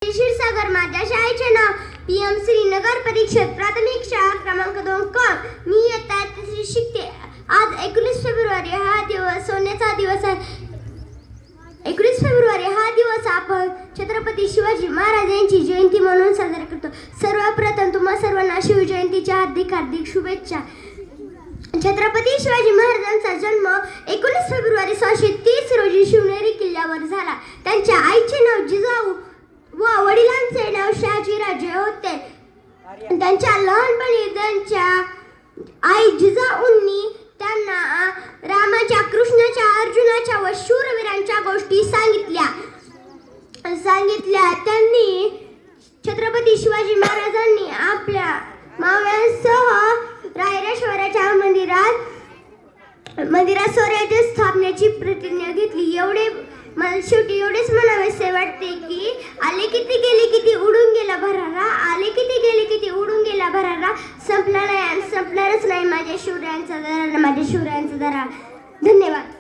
क्षीरसागर माझ्या शाळेचे नाव PM श्रीनगर परीक्षित प्राथमिक शाळा क्रमांक 2 क मी इयत्ता 3री शिकते. आज 19 फेब्रुवारी हा दिवस सोन्याचा दिवस आहे. 19 फेब्रुवारी हा दिवस आपण छत्रपती शिवाजी महाराज यांची जयंती म्हणून साजरा करतो. सर्वप्रथम तुम्हा सर्वांना शिवजयंतीच्या हार्दिक शुभेच्छा. छत्रपती शिवाजी महाराजांचा जन्म 19 फेब्रुवारी 1630 रोजी शिवनेरी किल्ल्यावर झाला. त्यांच्या आईचे नाव जिजाऊ व वडिलांचे नाव शहाजीराजे होते. त्यांच्या लहानपणी त्यांच्या आई जिजाऊंनी त्यांना रामाच्या, कृष्णाच्या, अर्जुनाच्या व शूरवीरांच्या गोष्टी सांगितल्या. त्यांनी छत्रपती शिवाजी महाराजांनी आपल्या मावळ्यांसह रायरेश्वराच्या मंदिरात स्वराज्य स्थापनेची प्रतिज्ञा घेतली. शेवटी एवढेच म्हणावेसे वाटते की आले किती गेले किती उडून गेला भरारा, आले किती गेले किती उडून गेला भरारा, संपला नाही आणि संपणारच नाही माझ्या शिवरायांचा दरारा, माझ्या शिवरायांचा दरारा. धन्यवाद.